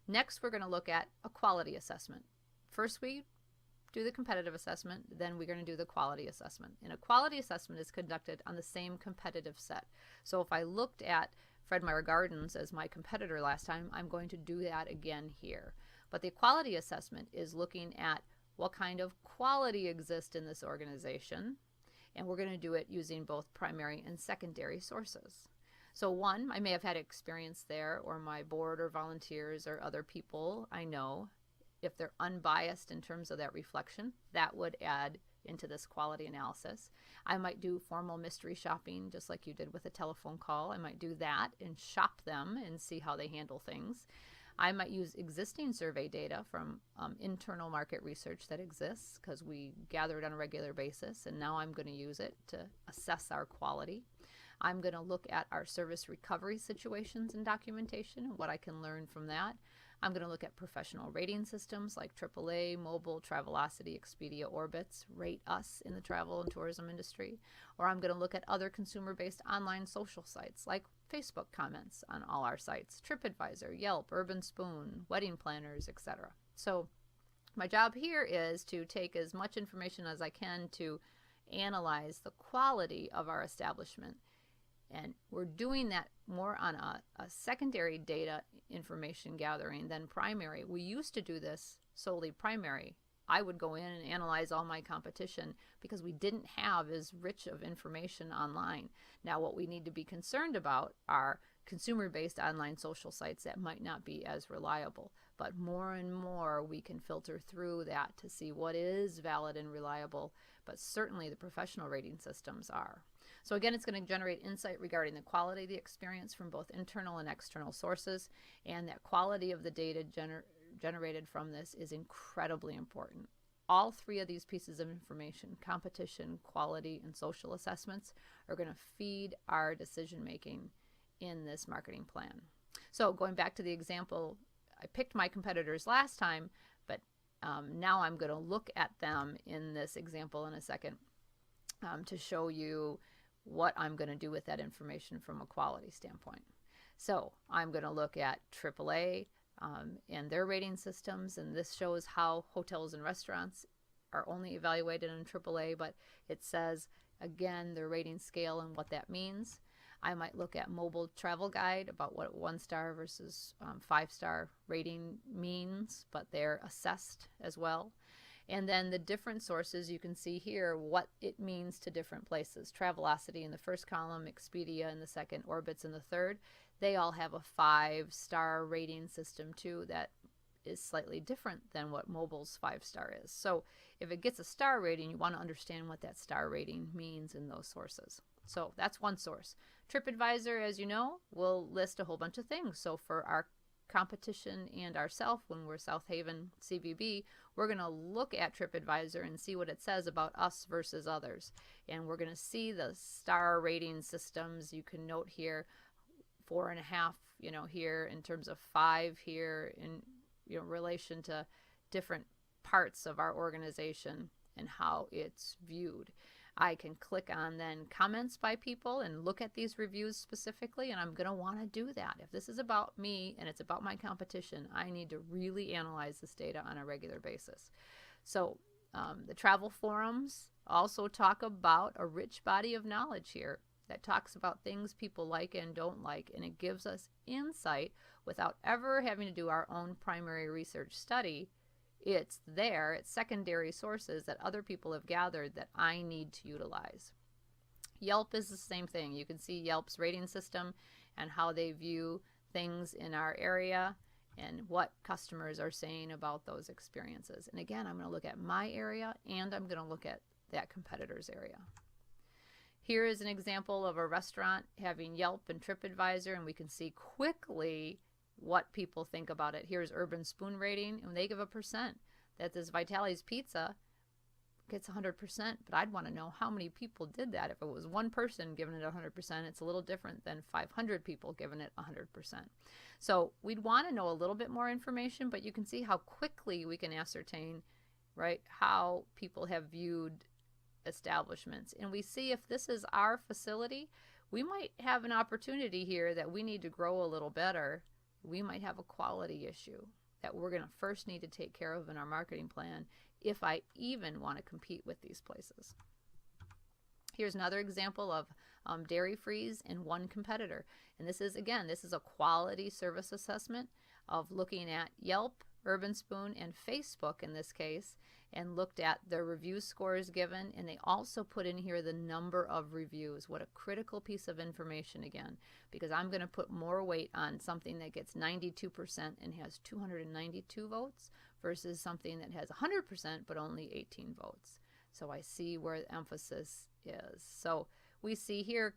Next, we're going to look at a quality assessment. First, we do the competitive assessment, then we're going to do the quality assessment. And a quality assessment is conducted on the same competitive set. So if I looked at Fred Meyer Gardens as my competitor last time, I'm going to do that again here. But the quality assessment is looking at what kind of quality exists in this organization, and we're going to do it using both primary and secondary sources. So one, I may have had experience there, or my board or volunteers or other people I know, if they're unbiased in terms of that reflection, that would add into this quality analysis. I might do formal mystery shopping, just like you did with a telephone call. I might do that and shop them and see how they handle things. I might use existing survey data from internal market research that exists because we gather it on a regular basis, and now I'm going to use it to assess our quality. I'm going to look at our service recovery situations and documentation and what I can learn from that. I'm going to look at professional rating systems like AAA, Mobile, Travelocity, Expedia, Orbitz rate us in the travel and tourism industry. Or I'm going to look at other consumer-based online social sites like Facebook comments on all our sites, TripAdvisor, Yelp, Urban Spoon, wedding planners, etc. So my job here is to take as much information as I can to analyze the quality of our establishment. And we're doing that more on a secondary data information gathering than primary. We used to do this solely primary. I would go in and analyze all my competition because we didn't have as rich of information online. Now what we need to be concerned about are consumer-based online social sites that might not be as reliable. But more and more we can filter through that to see what is valid and reliable, but certainly the professional rating systems are. So again, it's going to generate insight regarding the quality of the experience from both internal and external sources, and that quality of the data generated from this is incredibly important. All three of these pieces of information, competition, quality, and social assessments, are going to feed our decision making in this marketing plan. So going back to the example, I picked my competitors last time, but now I'm going to look at them in this example in a second to show you what I'm going to do with that information from a quality standpoint. So I'm going to look at AAA and their rating systems, and this shows how hotels and restaurants are only evaluated in AAA, but it says again their rating scale and what that means. I might look at Mobile Travel Guide about what 1-star versus 5-star rating means, but they're assessed as well. And then the different sources, you can see here what it means to different places. Travelocity in the first column, Expedia in the second, Orbitz in the third. They all have a 5-star rating system too that is slightly different than what Mobile's 5-star is. So if it gets a star rating, you want to understand what that star rating means in those sources. So that's one source. TripAdvisor, as you know, will list a whole bunch of things. So for our competition and ourselves, when we're South Haven CVB, we're going to look at TripAdvisor and see what it says about us versus others. And we're going to see the star rating systems. You can note here 4.5, here in terms of 5 here in relation to different parts of our organization and how it's viewed. I can click on then comments by people and look at these reviews specifically, and I'm going to want to do that. If this is about me and it's about my competition, I need to really analyze this data on a regular basis. So the travel forums also talk about a rich body of knowledge here that talks about things people like and don't like, and it gives us insight without ever having to do our own primary research study. It's there, it's secondary sources that other people have gathered that I need to utilize. Yelp is the same thing. You can see Yelp's rating system and how they view things in our area and what customers are saying about those experiences. And again, I'm going to look at my area and I'm going to look at that competitor's area. Here is an example of a restaurant having Yelp and TripAdvisor, and we can see quickly what people think about it. Here's Urban Spoon rating, and they give a percent. That this Vitale's Pizza gets 100%, but I'd want to know how many people did that. If it was one person giving it 100%, it's a little different than 500 people giving it 100%. So we'd want to know a little bit more information, but you can see how quickly we can ascertain, right, how people have viewed establishments. And we see if this is our facility, we might have an opportunity here that we need to grow a little better we might have a quality issue that we're going to first need to take care of in our marketing plan if I even want to compete with these places. Here's another example of dairy freeze and one competitor. And this is, again, this is a quality service assessment of looking at Yelp, Urban Spoon, and Facebook in this case, and looked at the review scores given, and they also put in here the number of reviews. What a critical piece of information again, because I'm going to put more weight on something that gets 92% and has 292 votes versus something that has 100% but only 18 votes. So I see where the emphasis is. So we see here,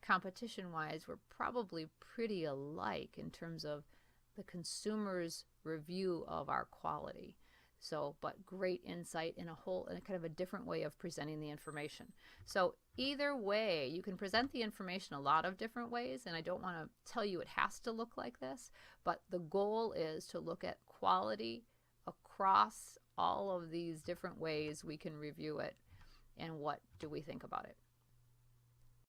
competition-wise, we're probably pretty alike in terms of the consumer's review of our quality. So, but great insight in a kind of a different way of presenting the information. So either way, you can present the information a lot of different ways, and I don't want to tell you it has to look like this, but the goal is to look at quality across all of these different ways we can review it, and what do we think about it.